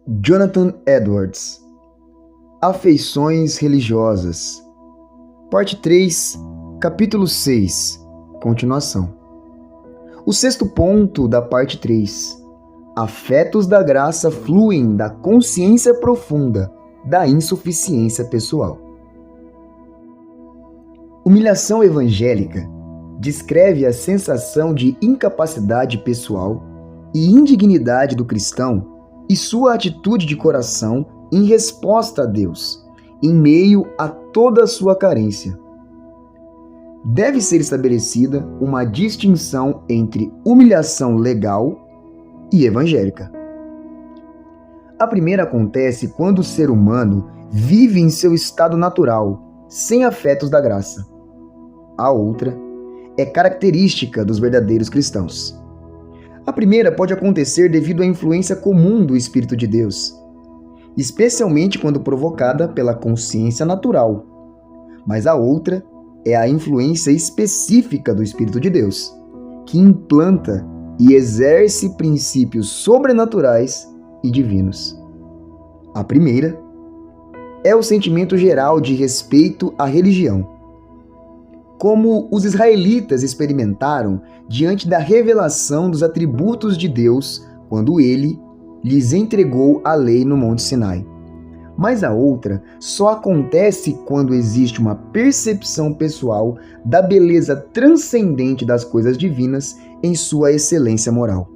Jonathan Edwards. Afeições religiosas. Parte 3, capítulo 6. Continuação. O sexto ponto da parte 3. Afetos da graça fluem da consciência profunda da insuficiência pessoal. Humilhação evangélica descreve a sensação de incapacidade pessoal e indignidade do cristão e sua atitude de coração em resposta a Deus, em meio a toda a sua carência. Deve ser estabelecida uma distinção entre humilhação legal e evangélica. A primeira acontece quando o ser humano vive em seu estado natural, sem afetos da graça. A outra é característica dos verdadeiros cristãos. A primeira pode acontecer devido à influência comum do Espírito de Deus, especialmente quando provocada pela consciência natural. Mas a outra é a influência específica do Espírito de Deus, que implanta e exerce princípios sobrenaturais e divinos. A primeira é o sentimento geral de respeito à religião, como os israelitas experimentaram diante da revelação dos atributos de Deus quando ele lhes entregou a lei no Monte Sinai. Mas a outra só acontece quando existe uma percepção pessoal da beleza transcendente das coisas divinas em sua excelência moral.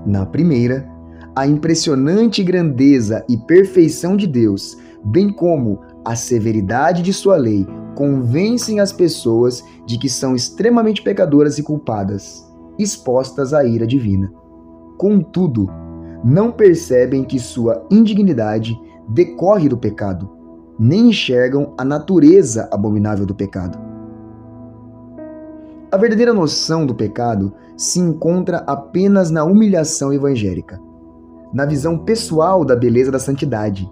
Na primeira, a impressionante grandeza e perfeição de Deus, bem como a severidade de sua lei, convencem as pessoas de que são extremamente pecadoras e culpadas, expostas à ira divina. Contudo, não percebem que sua indignidade decorre do pecado, nem enxergam a natureza abominável do pecado. A verdadeira noção do pecado se encontra apenas na humilhação evangélica, na visão pessoal da beleza da santidade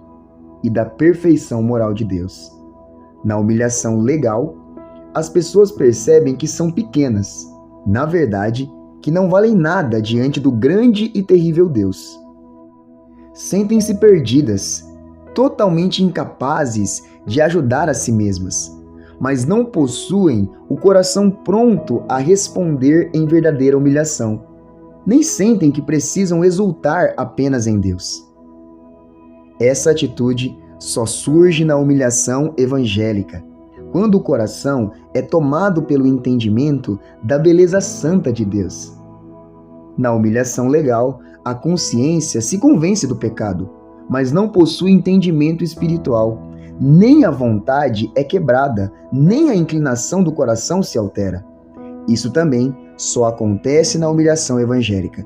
e da perfeição moral de Deus. Na humilhação legal, as pessoas percebem que são pequenas, na verdade, que não valem nada diante do grande e terrível Deus. Sentem-se perdidas, totalmente incapazes de ajudar a si mesmas, mas não possuem o coração pronto a responder em verdadeira humilhação. Nem sentem que precisam exultar apenas em Deus. Essa atitude só surge na humilhação evangélica, quando o coração é tomado pelo entendimento da beleza santa de Deus. Na humilhação legal, a consciência se convence do pecado, mas não possui entendimento espiritual. Nem a vontade é quebrada, nem a inclinação do coração se altera. Isso também só acontece na humilhação evangélica.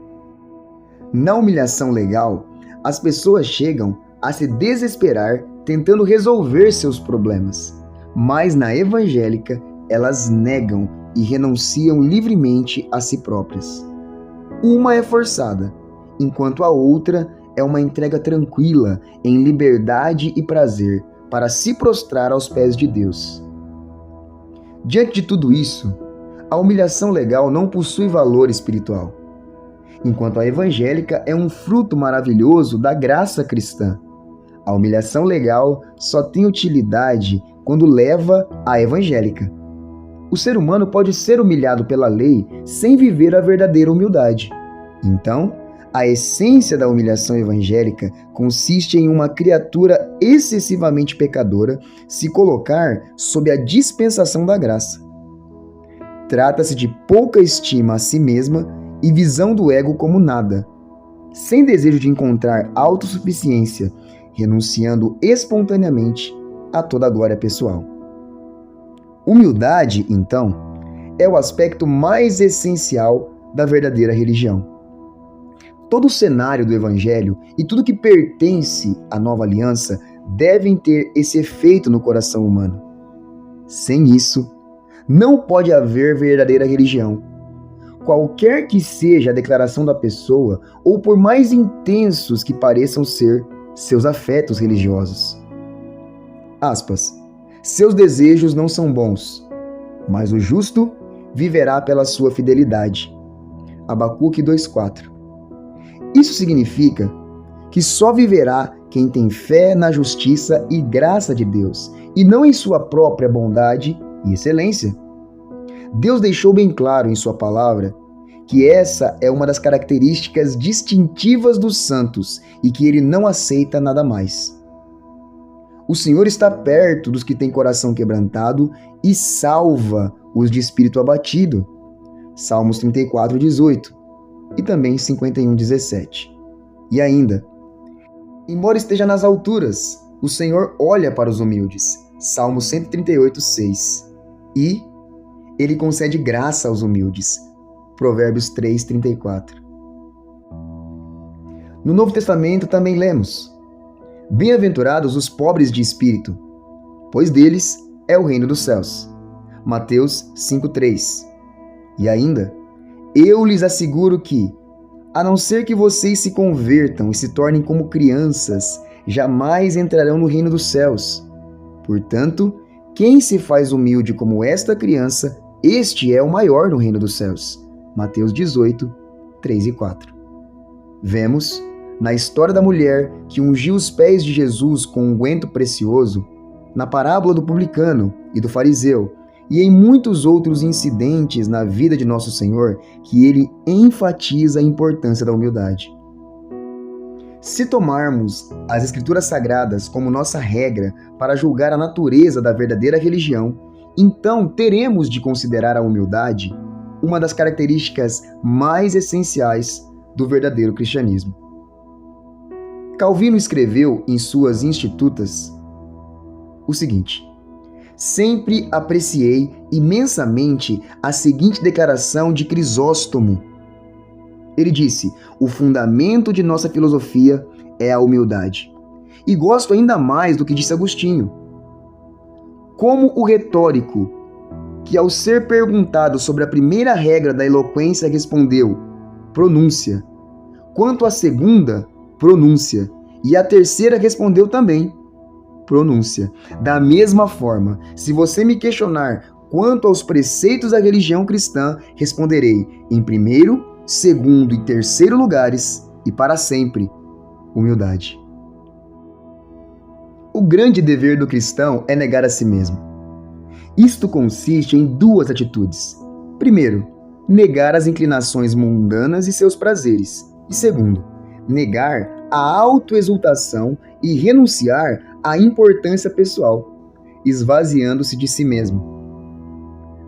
Na humilhação legal, as pessoas chegam a se desesperar tentando resolver seus problemas, mas na evangélica elas negam e renunciam livremente a si próprias. Uma é forçada, enquanto a outra é uma entrega tranquila, em liberdade e prazer, para se prostrar aos pés de Deus. Diante de tudo isso, a humilhação legal não possui valor espiritual, enquanto a evangélica é um fruto maravilhoso da graça cristã. A humilhação legal só tem utilidade quando leva à evangélica. O ser humano pode ser humilhado pela lei sem viver a verdadeira humildade. Então, a essência da humilhação evangélica consiste em uma criatura excessivamente pecadora se colocar sob a dispensação da graça. Trata-se de pouca estima a si mesma e visão do ego como nada, sem desejo de encontrar autossuficiência, renunciando espontaneamente a toda a glória pessoal. Humildade, então, é o aspecto mais essencial da verdadeira religião. Todo o cenário do Evangelho e tudo que pertence à nova aliança devem ter esse efeito no coração humano. Sem isso, não pode haver verdadeira religião. Qualquer que seja a declaração da pessoa, ou por mais intensos que pareçam ser seus afetos religiosos. Aspas. Seus desejos não são bons, mas o justo viverá pela sua fidelidade. Abacuque 2,4. Isso significa que só viverá quem tem fé na justiça e graça de Deus, e não em sua própria bondade e excelência. Deus deixou bem claro em sua palavra que essa é uma das características distintivas dos santos e que ele não aceita nada mais. O Senhor está perto dos que têm coração quebrantado e salva os de espírito abatido. Salmos 34, 18 e também 51, 17. E ainda, embora esteja nas alturas, o Senhor olha para os humildes. Salmos 138, 6. E ele concede graça aos humildes. Provérbios 3, 34. No Novo Testamento também lemos: bem-aventurados os pobres de espírito, pois deles é o reino dos céus. Mateus 5, 3. E ainda, eu lhes asseguro que, a não ser que vocês se convertam e se tornem como crianças, jamais entrarão no reino dos céus. Portanto, quem se faz humilde como esta criança, este é o maior no reino dos céus. Mateus 18, 3 e 4. Vemos, na história da mulher que ungiu os pés de Jesus com um unguento precioso, na parábola do publicano e do fariseu, e em muitos outros incidentes na vida de nosso Senhor, que ele enfatiza a importância da humildade. Se tomarmos as Escrituras Sagradas como nossa regra para julgar a natureza da verdadeira religião, então teremos de considerar a humildade uma das características mais essenciais do verdadeiro cristianismo. Calvino escreveu em suas Institutas o seguinte: sempre apreciei imensamente a seguinte declaração de Crisóstomo. Ele disse: o fundamento de nossa filosofia é a humildade. E gosto ainda mais do que disse Agostinho. Como o retórico, que ao ser perguntado sobre a primeira regra da eloquência respondeu: pronúncia. Quanto à segunda, pronúncia. E a terceira respondeu também: pronúncia. Da mesma forma, se você me questionar quanto aos preceitos da religião cristã, responderei em primeiro, segundo e terceiro lugares e para sempre, humildade. O grande dever do cristão é negar a si mesmo. Isto consiste em duas atitudes. Primeiro, negar as inclinações mundanas e seus prazeres. E segundo, negar a autoexultação e renunciar à importância pessoal, esvaziando-se de si mesmo.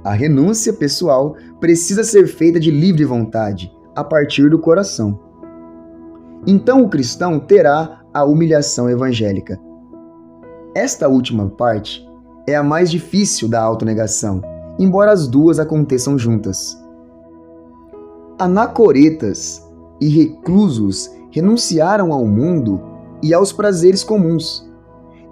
A renúncia pessoal precisa ser feita de livre vontade, a partir do coração. Então o cristão terá a humilhação evangélica. Esta última parte é a mais difícil da autonegação, embora as duas aconteçam juntas. Anacoretas e reclusos renunciaram ao mundo e aos prazeres comuns,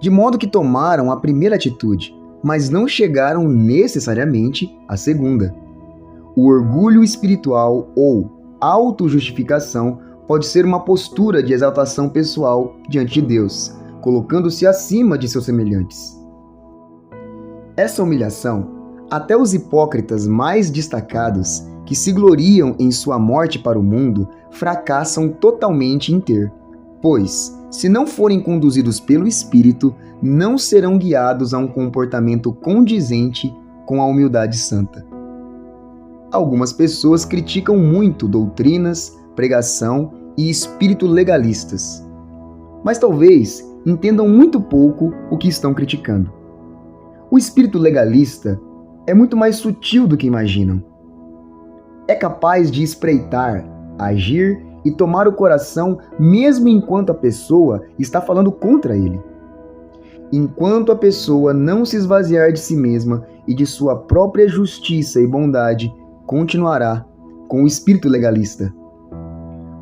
de modo que tomaram a primeira atitude, mas não chegaram necessariamente à segunda. O orgulho espiritual ou autojustificação pode ser uma postura de exaltação pessoal diante de Deus, colocando-se acima de seus semelhantes. Essa humilhação, até os hipócritas mais destacados, que se gloriam em sua morte para o mundo, fracassam totalmente em ter, pois, se não forem conduzidos pelo Espírito, não serão guiados a um comportamento condizente com a humildade santa. Algumas pessoas criticam muito doutrinas, pregação e espírito legalistas, mas talvez entendam muito pouco o que estão criticando. O espírito legalista é muito mais sutil do que imaginam. É capaz de espreitar, agir e tomar o coração mesmo enquanto a pessoa está falando contra ele. Enquanto a pessoa não se esvaziar de si mesma e de sua própria justiça e bondade, continuará com o espírito legalista.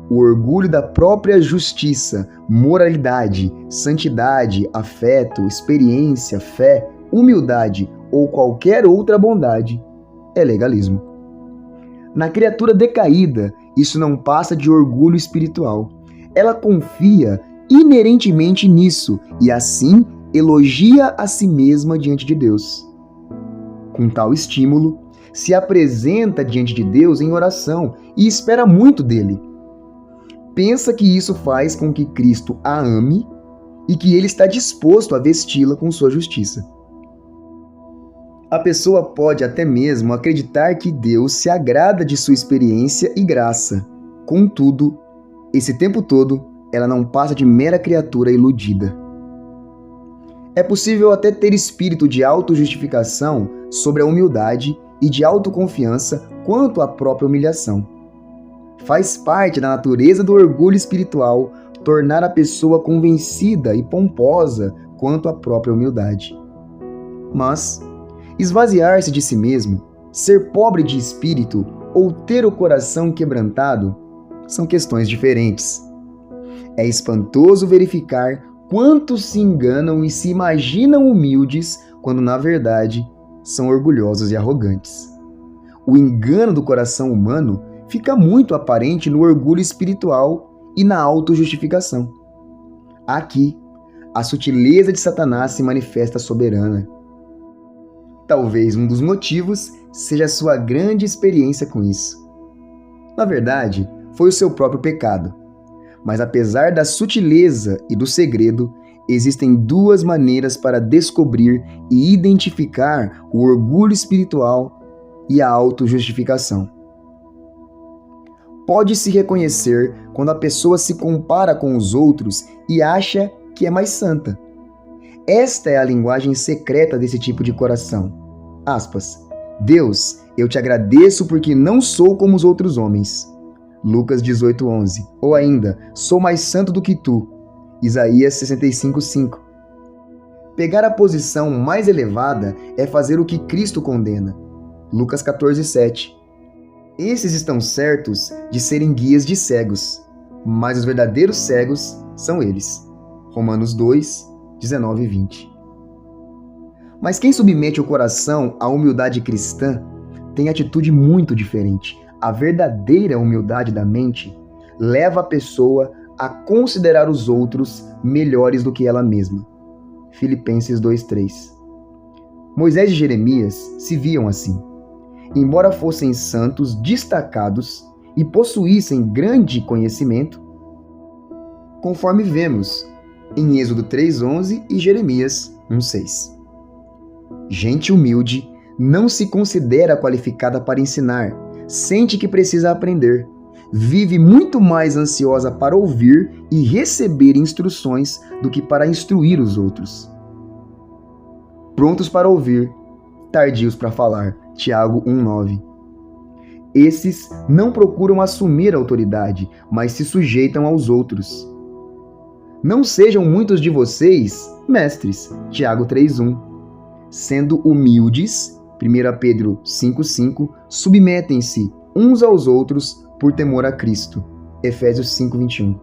O orgulho da própria justiça, moralidade, santidade, afeto, experiência, fé, humildade ou qualquer outra bondade é legalismo. Na criatura decaída, isso não passa de orgulho espiritual. Ela confia inerentemente nisso e assim elogia a si mesma diante de Deus. Com tal estímulo, se apresenta diante de Deus em oração e espera muito dele. pensa que isso faz com que Cristo a ame e que ele está disposto a vesti-la com sua justiça. A pessoa pode até mesmo acreditar que Deus se agrada de sua experiência e graça. Contudo, esse tempo todo, ela não passa de mera criatura iludida. É possível até ter espírito de autojustificação sobre a humildade e de autoconfiança quanto à própria humilhação. Faz parte da natureza do orgulho espiritual tornar a pessoa convencida e pomposa quanto à própria humildade. Mas esvaziar-se de si mesmo, ser pobre de espírito ou ter o coração quebrantado são questões diferentes. É espantoso verificar quantos se enganam e se imaginam humildes quando, na verdade, são orgulhosos e arrogantes. O engano do coração humano fica muito aparente no orgulho espiritual e na autojustificação. Aqui, a sutileza de Satanás se manifesta soberana. Talvez um dos motivos seja a sua grande experiência com isso. Na verdade, foi o seu próprio pecado. Mas apesar da sutileza e do segredo, existem duas maneiras para descobrir e identificar o orgulho espiritual e a autojustificação. Pode-se reconhecer quando a pessoa se compara com os outros e acha que é mais santa. Esta é a linguagem secreta desse tipo de coração. Aspas. Deus, eu te agradeço porque não sou como os outros homens. Lucas 18:11. Ou ainda, sou mais santo do que tu. Isaías 65:5. Pegar a posição mais elevada é fazer o que Cristo condena. Lucas 14:7. Esses estão certos de serem guias de cegos, mas os verdadeiros cegos são eles. Romanos 2:19 e 20. Mas quem submete o coração à humildade cristã tem atitude muito diferente. A verdadeira humildade da mente leva a pessoa a considerar os outros melhores do que ela mesma. Filipenses 2:3. Moisés e Jeremias se viam assim. Embora fossem santos destacados e possuíssem grande conhecimento, conforme vemos em Êxodo 3:11 e Jeremias 1:6. Gente humilde não se considera qualificada para ensinar, sente que precisa aprender, vive muito mais ansiosa para ouvir e receber instruções do que para instruir os outros. Prontos para ouvir, tardios para falar. Tiago 1:9. Esses não procuram assumir a autoridade, mas se sujeitam aos outros. Não sejam muitos de vocês mestres. Tiago 3:1. Sendo humildes, 1 Pedro 5:5, submetem-se uns aos outros por temor a Cristo. Efésios 5:21.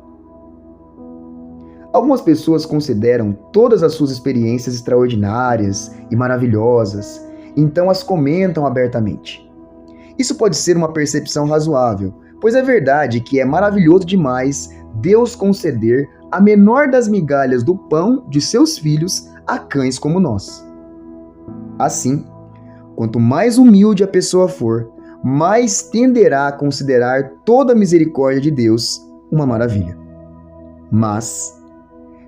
Algumas pessoas consideram todas as suas experiências extraordinárias e maravilhosas, então as comentam abertamente. Isso pode ser uma percepção razoável, pois é verdade que é maravilhoso demais Deus conceder a menor das migalhas do pão de seus filhos a cães como nós. Assim, quanto mais humilde a pessoa for, mais tenderá a considerar toda a misericórdia de Deus uma maravilha. Mas,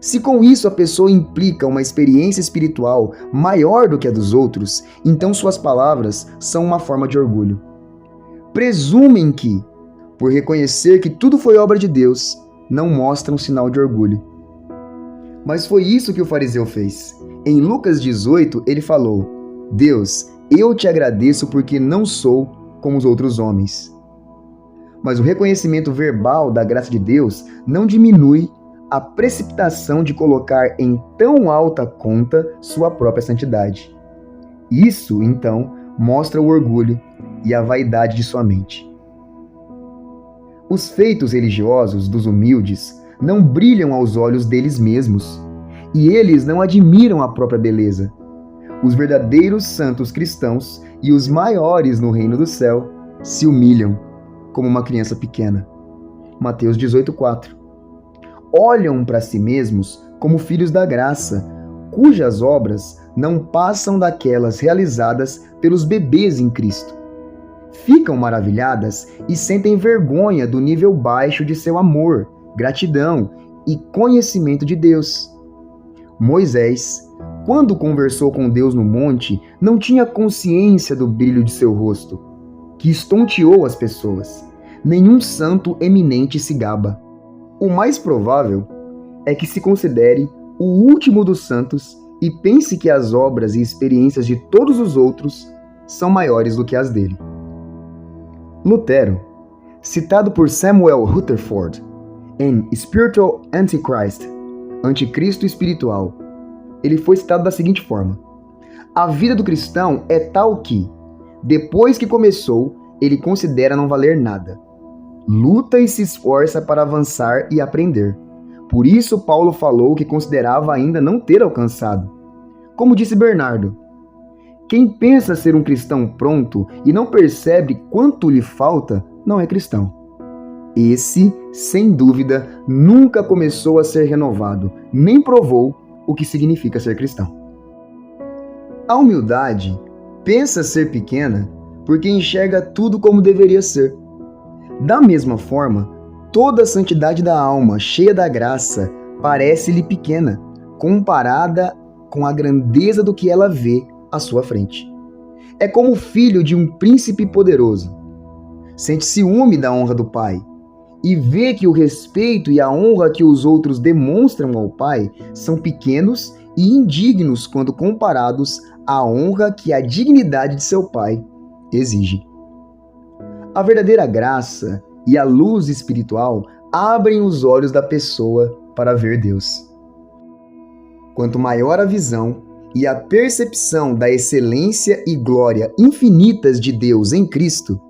se com isso a pessoa implica uma experiência espiritual maior do que a dos outros, então suas palavras são uma forma de orgulho. Presumem que, por reconhecer que tudo foi obra de Deus, não mostram sinal de orgulho. Mas foi isso que o fariseu fez. Em Lucas 18, ele falou: Deus, eu te agradeço porque não sou como os outros homens. Mas o reconhecimento verbal da graça de Deus não diminui a precipitação de colocar em tão alta conta sua própria santidade. Isso, então, mostra o orgulho e a vaidade de sua mente. Os feitos religiosos dos humildes não brilham aos olhos deles mesmos, e eles não admiram a própria beleza. Os verdadeiros santos cristãos e os maiores no reino do céu se humilham como uma criança pequena. Mateus 18:4. Olham para si mesmos como filhos da graça, cujas obras não passam daquelas realizadas pelos bebês em Cristo. ficam maravilhadas e sentem vergonha do nível baixo de seu amor, gratidão e conhecimento de Deus. Moisés, quando conversou com Deus no monte, não tinha consciência do brilho de seu rosto, que estonteou as pessoas. Nenhum santo eminente se gaba. O mais provável é que se considere o último dos santos e pense que as obras e experiências de todos os outros são maiores do que as dele. Lutero, citado por Samuel Rutherford em Spiritual Antichrist, Anticristo Espiritual, ele foi citado da seguinte forma: a vida do cristão é tal que, depois que começou, ele considera não valer nada. Luta e se esforça para avançar e aprender. Por isso Paulo falou que considerava ainda não ter alcançado. Como disse Bernardo, quem pensa ser um cristão pronto e não percebe quanto lhe falta, não é cristão. Esse, sem dúvida, nunca começou a ser renovado, nem provou o que significa ser cristão. A humildade pensa ser pequena porque enxerga tudo como deveria ser. Da mesma forma, toda a santidade da alma, cheia da graça, parece-lhe pequena, comparada com a grandeza do que ela vê à sua frente. É como o filho de um príncipe poderoso. Sente ciúme da honra do pai e vê que o respeito e a honra que os outros demonstram ao pai são pequenos e indignos quando comparados à honra que a dignidade de seu pai exige. A verdadeira graça e a luz espiritual abrem os olhos da pessoa para ver Deus. Quanto maior a visão e a percepção da excelência e glória infinitas de Deus em Cristo,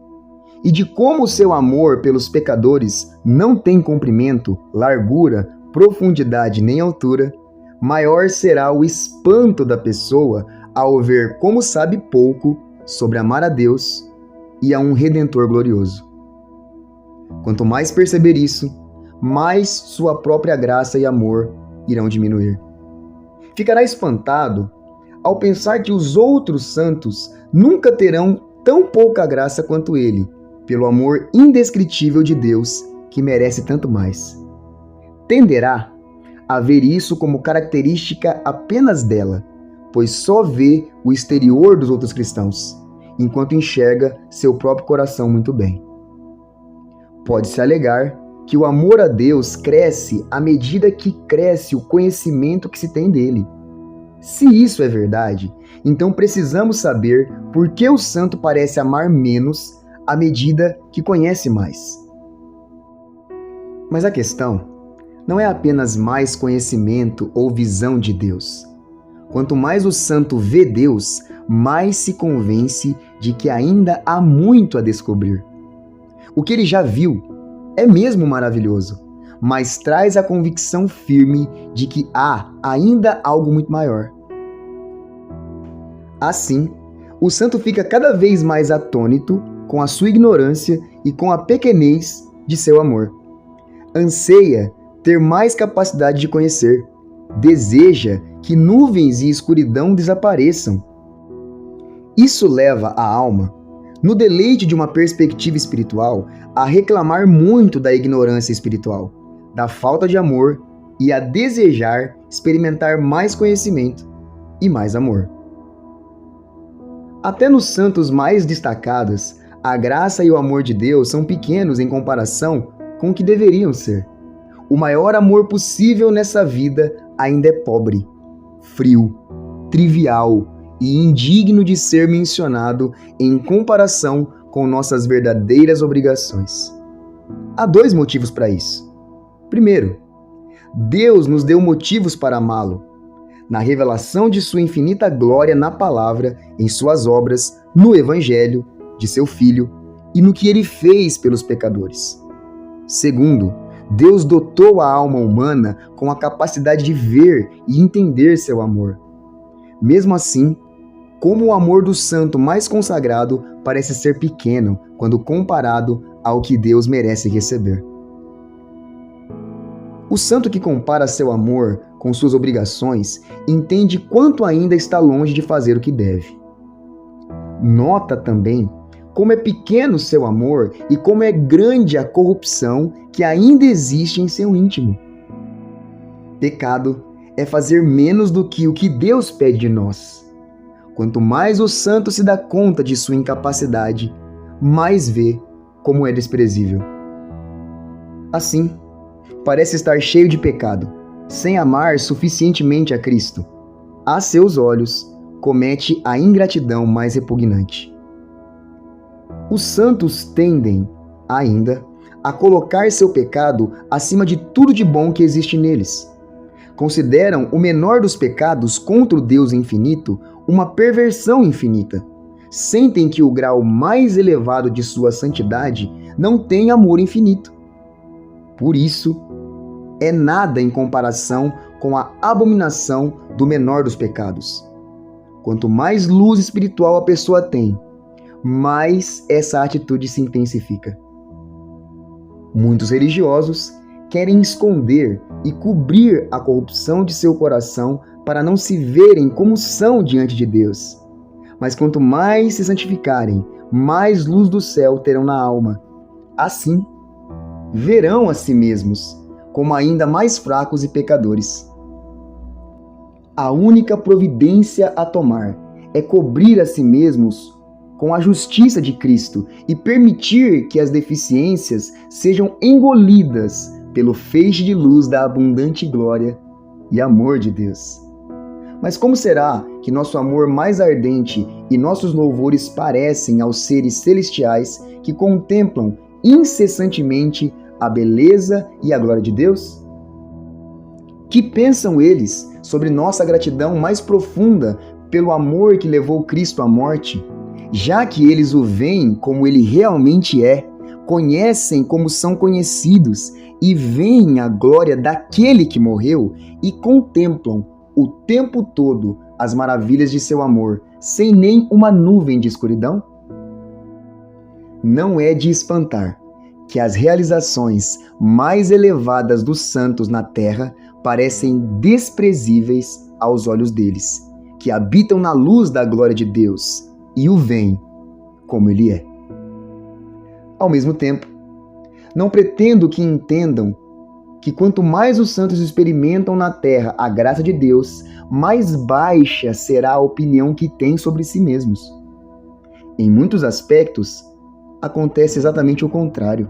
e de como o seu amor pelos pecadores não tem comprimento, largura, profundidade nem altura, maior será o espanto da pessoa ao ver como sabe pouco sobre amar a Deus e a um Redentor glorioso. Quanto mais perceber isso, mais sua própria graça e amor irão diminuir. Ficará espantado ao pensar que os outros santos nunca terão tão pouca graça quanto ele, pelo amor indescritível de Deus, que merece tanto mais. Tenderá a ver isso como característica apenas dela, pois só vê o exterior dos outros cristãos, enquanto enxerga seu próprio coração muito bem. Pode-se alegar que o amor a Deus cresce à medida que cresce o conhecimento que se tem dele. Se isso é verdade, então precisamos saber por que o santo parece amar menos à medida que conhece mais. Mas a questão não é apenas mais conhecimento ou visão de Deus. Quanto mais o santo vê Deus, mais se convence de que ainda há muito a descobrir. O que ele já viu é mesmo maravilhoso, mas traz a convicção firme de que há ainda algo muito maior. Assim, o santo fica cada vez mais atônito com a sua ignorância e com a pequenez de seu amor. Anseia ter mais capacidade de conhecer. Deseja que nuvens e escuridão desapareçam. Isso leva a alma, no deleite de uma perspectiva espiritual, a reclamar muito da ignorância espiritual, da falta de amor e a desejar experimentar mais conhecimento e mais amor. Até nos santos mais destacados, a graça e o amor de Deus são pequenos em comparação com o que deveriam ser. O maior amor possível nessa vida ainda é pobre, frio, trivial e indigno de ser mencionado em comparação com nossas verdadeiras obrigações. Há dois motivos para isso. Primeiro, Deus nos deu motivos para amá-lo, na revelação de sua infinita glória na palavra, em suas obras, no Evangelho de seu Filho e no que ele fez pelos pecadores. Segundo, Deus dotou a alma humana com a capacidade de ver e entender seu amor. Mesmo assim, como o amor do santo mais consagrado parece ser pequeno quando comparado ao que Deus merece receber. O santo que compara seu amor com suas obrigações entende quanto ainda está longe de fazer o que deve. Nota também como é pequeno seu amor e como é grande a corrupção que ainda existe em seu íntimo. Pecado é fazer menos do que o que Deus pede de nós. Quanto mais o santo se dá conta de sua incapacidade, mais vê como é desprezível. Assim, parece estar cheio de pecado, sem amar suficientemente a Cristo. A seus olhos, comete a ingratidão mais repugnante. Os santos tendem, ainda, a colocar seu pecado acima de tudo de bom que existe neles. Consideram o menor dos pecados contra o Deus infinito uma perversão infinita. Sentem que o grau mais elevado de sua santidade não tem amor infinito. Por isso, é nada em comparação com a abominação do menor dos pecados. Quanto mais luz espiritual a pessoa tem, mais essa atitude se intensifica. Muitos religiosos querem esconder e cobrir a corrupção de seu coração para não se verem como são diante de Deus. Mas quanto mais se santificarem, mais luz do céu terão na alma. Assim, verão a si mesmos como ainda mais fracos e pecadores. A única providência a tomar é cobrir a si mesmos com a justiça de Cristo e permitir que as deficiências sejam engolidas pelo feixe de luz da abundante glória e amor de Deus. Mas como será que nosso amor mais ardente e nossos louvores parecem aos seres celestiais que contemplam incessantemente a beleza e a glória de Deus? Que pensam eles sobre nossa gratidão mais profunda pelo amor que levou Cristo à morte, já que eles o veem como ele realmente é, conhecem como são conhecidos e veem a glória daquele que morreu e contemplam o tempo todo as maravilhas de seu amor, sem nem uma nuvem de escuridão? Não é de espantar que as realizações mais elevadas dos santos na terra parecem desprezíveis aos olhos deles, que habitam na luz da glória de Deus e o veem como ele é. Ao mesmo tempo, não pretendo que entendam que quanto mais os santos experimentam na terra a graça de Deus, mais baixa será a opinião que têm sobre si mesmos. Em muitos aspectos, acontece exatamente o contrário.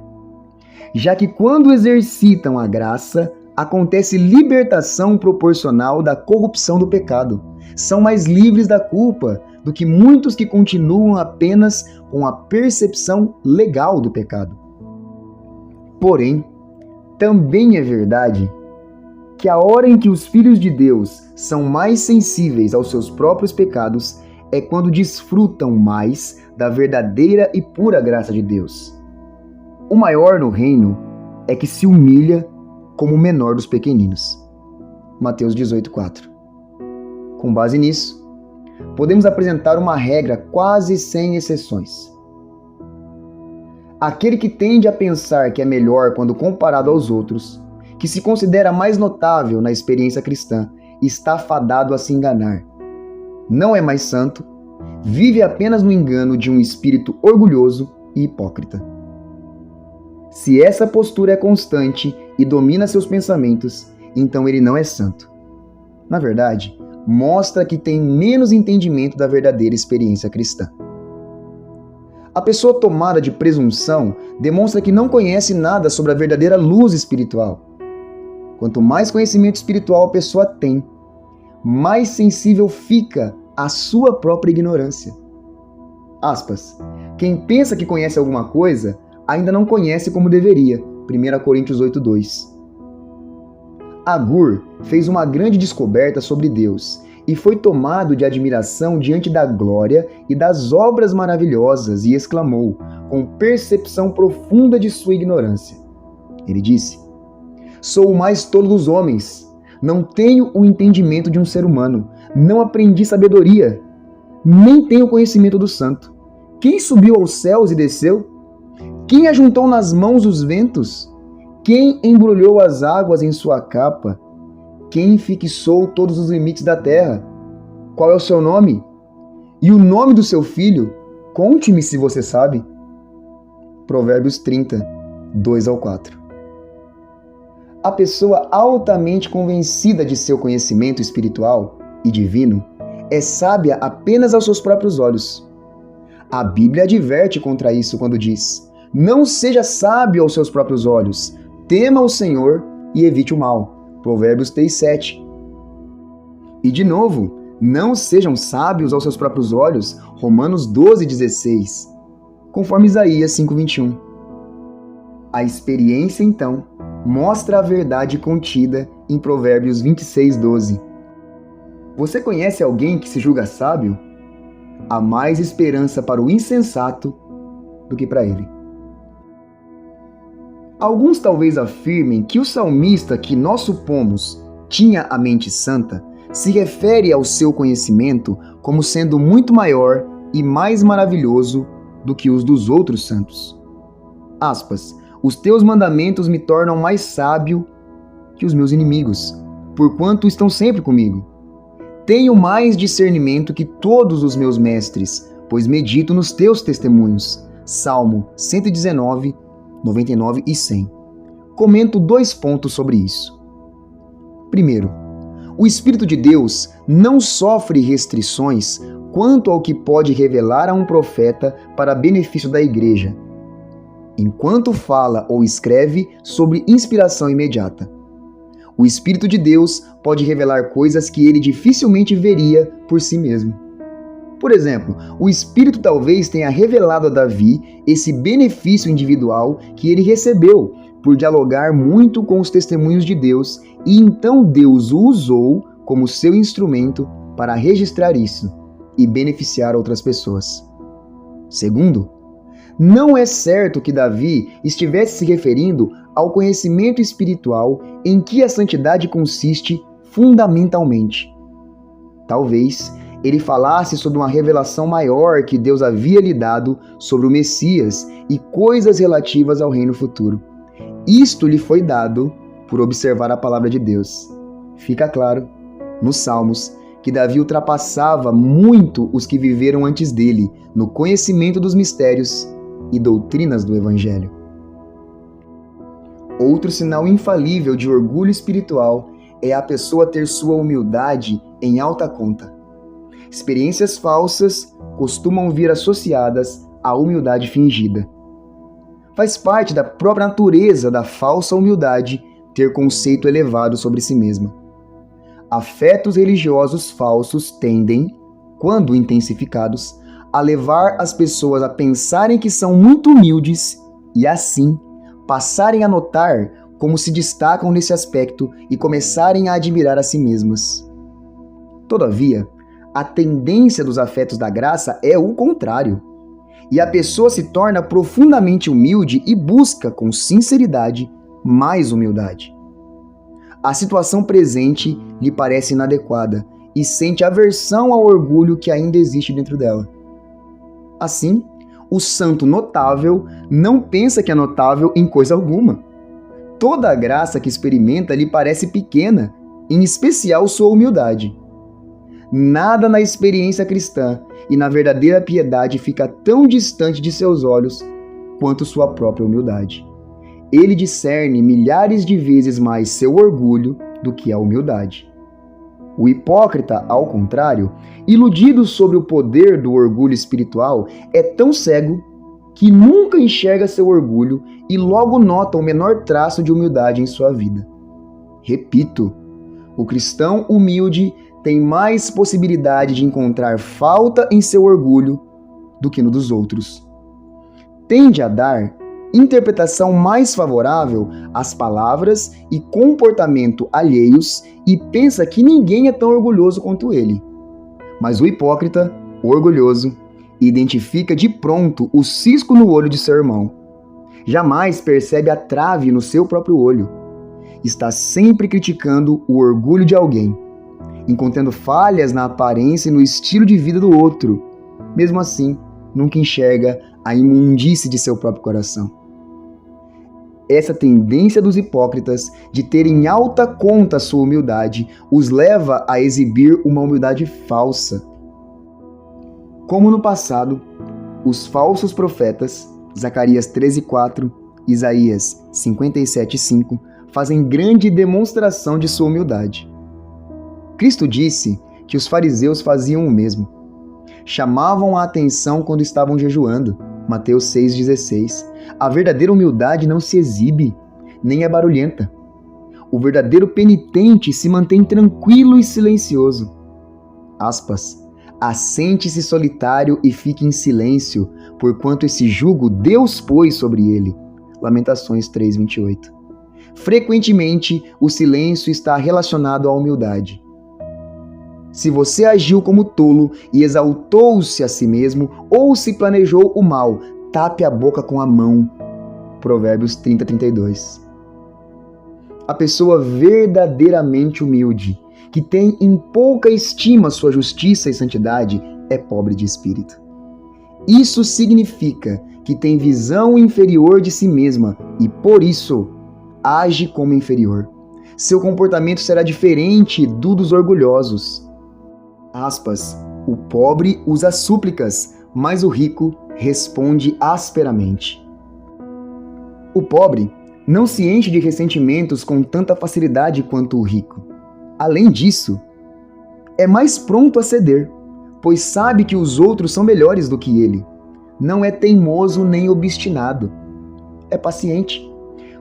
Já que quando exercitam a graça, acontece libertação proporcional da corrupção do pecado. São mais livres da culpa do que muitos que continuam apenas com a percepção legal do pecado. Porém, também é verdade que a hora em que os filhos de Deus são mais sensíveis aos seus próprios pecados é quando desfrutam mais da verdadeira e pura graça de Deus. O maior no reino é que se humilha como o menor dos pequeninos. Mateus 18:4. Com base nisso, podemos apresentar uma regra quase sem exceções. Aquele que tende a pensar que é melhor quando comparado aos outros, que se considera mais notável na experiência cristã, está fadado a se enganar. Não é mais santo, vive apenas no engano de um espírito orgulhoso e hipócrita. Se essa postura é constante e domina seus pensamentos, então ele não é santo. Na verdade, mostra que tem menos entendimento da verdadeira experiência cristã. A pessoa tomada de presunção demonstra que não conhece nada sobre a verdadeira luz espiritual. Quanto mais conhecimento espiritual a pessoa tem, mais sensível fica à sua própria ignorância. Aspas. Quem pensa que conhece alguma coisa, ainda não conhece como deveria. 1 Coríntios 8:2. Agur fez uma grande descoberta sobre Deus e foi tomado de admiração diante da glória e das obras maravilhosas e exclamou, com percepção profunda de sua ignorância. Ele disse: Sou o mais tolo dos homens, não tenho o entendimento de um ser humano, não aprendi sabedoria, nem tenho conhecimento do santo. Quem subiu aos céus e desceu? Quem ajuntou nas mãos os ventos? Quem embrulhou as águas em sua capa? Quem fixou todos os limites da terra? Qual é o seu nome? E o nome do seu filho? Conte-me se você sabe. Provérbios 30, 2-4. A pessoa altamente convencida de seu conhecimento espiritual e divino é sábia apenas aos seus próprios olhos. A Bíblia adverte contra isso quando diz: não seja sábio aos seus próprios olhos, tema o Senhor e evite o mal. Provérbios 3:7. E de novo, não sejam sábios aos seus próprios olhos. Romanos 12:16. Conforme Isaías 5:21. A experiência, então, mostra a verdade contida em Provérbios 26:12. Você conhece alguém que se julga sábio? Há mais esperança para o insensato do que para ele. Alguns talvez afirmem que o salmista que nós supomos tinha a mente santa se refere ao seu conhecimento como sendo muito maior e mais maravilhoso do que os dos outros santos. Aspas, os teus mandamentos me tornam mais sábio que os meus inimigos, porquanto estão sempre comigo. Tenho mais discernimento que todos os meus mestres, pois medito nos teus testemunhos. Salmo 119, 99 e 100. Comento 2 pontos sobre isso. Primeiro, o Espírito de Deus não sofre restrições quanto ao que pode revelar a um profeta para benefício da igreja, enquanto fala ou escreve sobre inspiração imediata. O Espírito de Deus pode revelar coisas que ele dificilmente veria por si mesmo. Por exemplo, o Espírito talvez tenha revelado a Davi esse benefício individual que ele recebeu por dialogar muito com os testemunhos de Deus, e então Deus o usou como seu instrumento para registrar isso e beneficiar outras pessoas. Segundo, não é certo que Davi estivesse se referindo ao conhecimento espiritual em que a santidade consiste fundamentalmente. Talvez ele falasse sobre uma revelação maior que Deus havia lhe dado sobre o Messias e coisas relativas ao reino futuro. Isto lhe foi dado por observar a palavra de Deus. Fica claro, nos Salmos, que Davi ultrapassava muito os que viveram antes dele no conhecimento dos mistérios e doutrinas do Evangelho. Outro sinal infalível de orgulho espiritual é a pessoa ter sua humildade em alta conta. Experiências falsas costumam vir associadas à humildade fingida. Faz parte da própria natureza da falsa humildade ter conceito elevado sobre si mesma. Afetos religiosos falsos tendem, quando intensificados, a levar as pessoas a pensarem que são muito humildes e, assim, passarem a notar como se destacam nesse aspecto e começarem a admirar a si mesmas. Todavia, a tendência dos afetos da graça é o contrário, e a pessoa se torna profundamente humilde e busca, com sinceridade, mais humildade. A situação presente lhe parece inadequada e sente aversão ao orgulho que ainda existe dentro dela. Assim, o santo notável não pensa que é notável em coisa alguma. Toda a graça que experimenta lhe parece pequena, em especial sua humildade. Nada na experiência cristã e na verdadeira piedade fica tão distante de seus olhos quanto sua própria humildade. Ele discerne milhares de vezes mais seu orgulho do que a humildade. O hipócrita, ao contrário, iludido sobre o poder do orgulho espiritual, é tão cego que nunca enxerga seu orgulho e logo nota o menor traço de humildade em sua vida. Repito, o cristão humilde tem mais possibilidade de encontrar falta em seu orgulho do que no dos outros. Tende a dar interpretação mais favorável às palavras e comportamento alheios e pensa que ninguém é tão orgulhoso quanto ele. Mas o hipócrita, orgulhoso, identifica de pronto o cisco no olho de seu irmão. Jamais percebe a trave no seu próprio olho. Está sempre criticando o orgulho de alguém, encontrando falhas na aparência e no estilo de vida do outro. Mesmo assim, nunca enxerga a imundície de seu próprio coração. Essa tendência dos hipócritas de ter em alta conta sua humildade os leva a exibir uma humildade falsa. Como no passado, Os falsos profetas, Zacarias 13:4, Isaías 57:5, fazem grande demonstração de sua humildade. Cristo disse que os fariseus faziam o mesmo. Chamavam a atenção quando estavam jejuando, Mateus 6,16. A verdadeira humildade não se exibe, nem é barulhenta. O verdadeiro penitente se mantém tranquilo e silencioso. Aspas. Assente-se solitário e fique em silêncio, porquanto esse jugo Deus pôs sobre ele. Lamentações 3:28. Frequentemente, o silêncio está relacionado à humildade. Se você agiu como tolo e exaltou-se a si mesmo, ou se planejou o mal, tape a boca com a mão. Provérbios 30:32. A pessoa verdadeiramente humilde, que tem em pouca estima sua justiça e santidade, é pobre de espírito. Isso significa que tem visão inferior de si mesma e, por isso, age como inferior. Seu comportamento será diferente do dos orgulhosos. Aspas. O pobre usa súplicas, mas o rico responde asperamente. O pobre não se enche de ressentimentos com tanta facilidade quanto o rico. Além disso, é mais pronto a ceder, pois sabe que os outros são melhores do que ele. Não é teimoso nem obstinado. É paciente.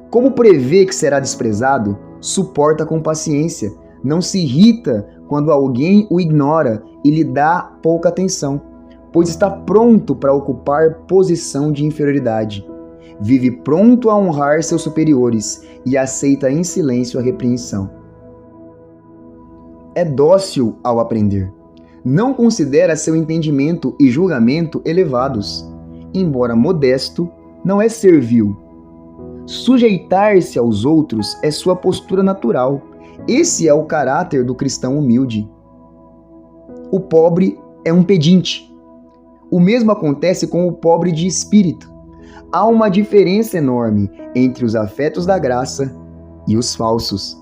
Como prevê que será desprezado, suporta com paciência. Não se irrita quando alguém o ignora e lhe dá pouca atenção, pois está pronto para ocupar posição de inferioridade. Vive pronto a honrar seus superiores e aceita em silêncio a repreensão. É dócil ao aprender. Não considera seu entendimento e julgamento elevados. Embora modesto, não é servil. Sujeitar-se aos outros é sua postura natural. Esse é o caráter do cristão humilde. O pobre é um pedinte. O mesmo acontece com o pobre de espírito. Há uma diferença enorme entre os afetos da graça e os falsos.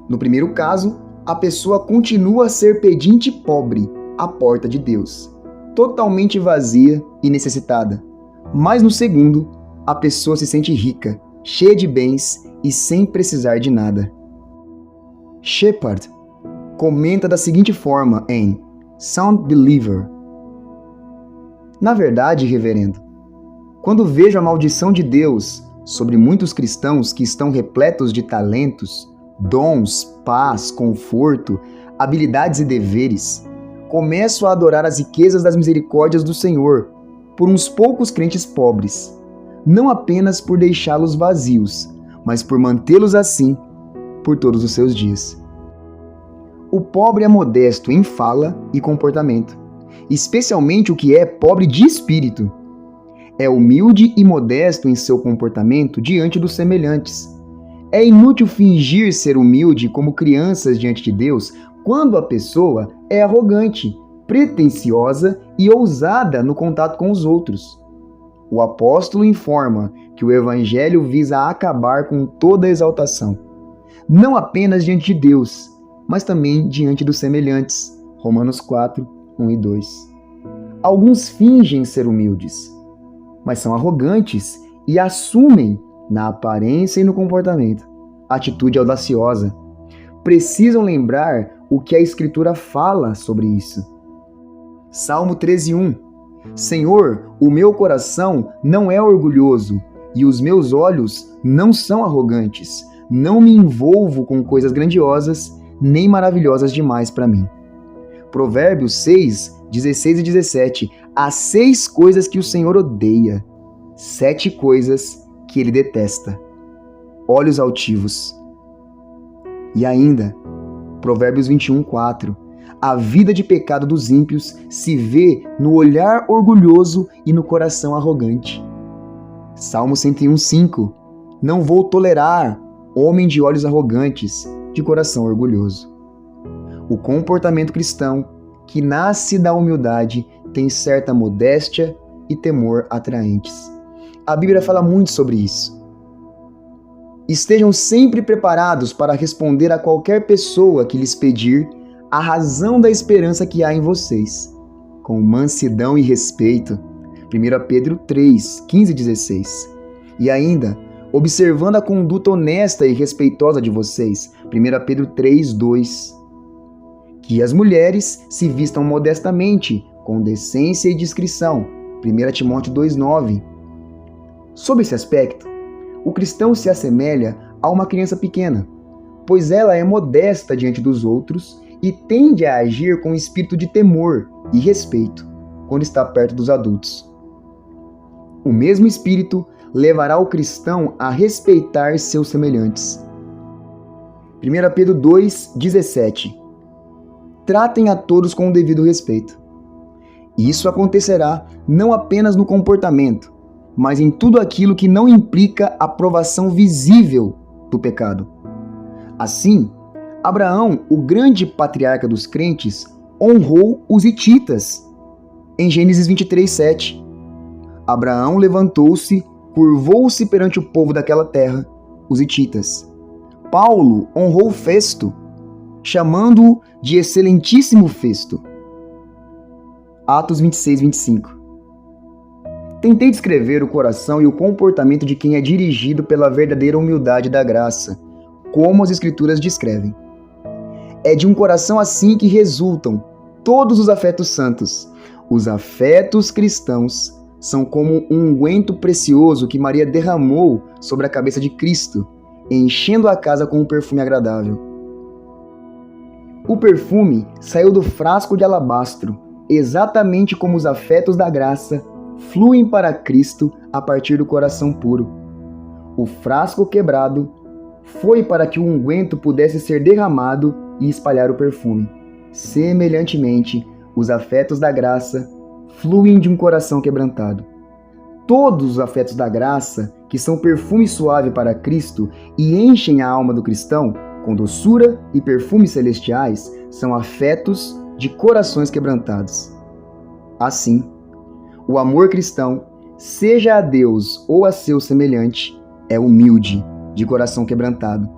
No primeiro caso, a pessoa continua a ser pedinte pobre à porta de Deus, totalmente vazia e necessitada. Mas no segundo, a pessoa se sente rica, cheia de bens e sem precisar de nada. Shepard comenta da seguinte forma em Sound Believer. Na verdade, reverendo, quando vejo a maldição de Deus sobre muitos cristãos que estão repletos de talentos, dons, paz, conforto, habilidades e deveres, começo a adorar as riquezas das misericórdias do Senhor por uns poucos crentes pobres, não apenas por deixá-los vazios, mas por mantê-los assim por todos os seus dias. O pobre é modesto em fala e comportamento, especialmente o que é pobre de espírito. É humilde e modesto em seu comportamento diante dos semelhantes. É inútil fingir ser humilde como crianças diante de Deus quando a pessoa é arrogante, pretensiosa e ousada no contato com os outros. O apóstolo informa que o evangelho visa acabar com toda exaltação, não apenas diante de Deus, mas também diante dos semelhantes. Romanos 4, 1 e 2. Alguns fingem ser humildes, mas são arrogantes e assumem, na aparência e no comportamento, atitude audaciosa. Precisam lembrar o que a Escritura fala sobre isso. Salmo 13:1. Senhor, o meu coração não é orgulhoso e os meus olhos não são arrogantes. Não me envolvo com coisas grandiosas nem maravilhosas demais para mim. Provérbios 6, 16 e 17. Há 6 coisas que o Senhor odeia, 7 coisas que ele detesta: olhos altivos. E ainda, Provérbios 21:4. A vida de pecado dos ímpios se vê no olhar orgulhoso e no coração arrogante. Salmo 101:5. Não vou tolerar homem de olhos arrogantes, de coração orgulhoso. O comportamento cristão, que nasce da humildade, tem certa modéstia e temor atraentes. A Bíblia fala muito sobre isso. Estejam sempre preparados para responder a qualquer pessoa que lhes pedir a razão da esperança que há em vocês. com mansidão e respeito. 1 Pedro 3, 15 e 16. E ainda, observando a conduta honesta e respeitosa de vocês. 1 Pedro 3, 2. Que as mulheres se vistam modestamente, com decência e discrição. 1 Timóteo 2, 9. Sob esse aspecto, o cristão se assemelha a uma criança pequena, pois ela é modesta diante dos outros e tende a agir com espírito de temor e respeito quando está perto dos adultos. O mesmo espírito levará o cristão a respeitar seus semelhantes. 1 Pedro 2, 17. Tratem a todos com o devido respeito. Isso acontecerá não apenas no comportamento, mas em tudo aquilo que não implica a provação visível do pecado. Assim, Abraão, o grande patriarca dos crentes, honrou os hititas. Em Gênesis 23, 7. Abraão levantou-se, curvou-se perante o povo daquela terra, os hititas. Paulo honrou Festo, chamando-o de excelentíssimo Festo. Atos 26, 25. Tentei descrever o coração e o comportamento de quem é dirigido pela verdadeira humildade da graça, como as Escrituras descrevem. É de um coração assim que resultam todos os afetos santos. Os afetos cristãos são como um unguento precioso que Maria derramou sobre a cabeça de Cristo, enchendo a casa com um perfume agradável. O perfume saiu do frasco de alabastro, exatamente como os afetos da graça fluem para Cristo a partir do coração puro. O frasco quebrado foi para que o unguento pudesse ser derramado e espalhar o perfume. Semelhantemente, os afetos da graça fluem de um coração quebrantado. Todos os afetos da graça, que são perfume suave para Cristo e enchem a alma do cristão com doçura e perfumes celestiais, são afetos de corações quebrantados. Assim, o amor cristão, seja a Deus ou a seu semelhante, é humilde, de coração quebrantado.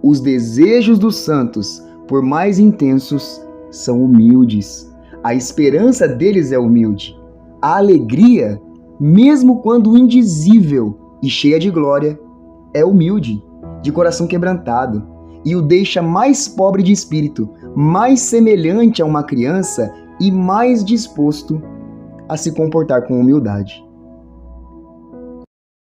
Os desejos dos santos, por mais intensos, são humildes. A esperança deles é humilde. A alegria, mesmo quando indizível e cheia de glória, é humilde, de coração quebrantado, e o deixa mais pobre de espírito, mais semelhante a uma criança e mais disposto a se comportar com humildade.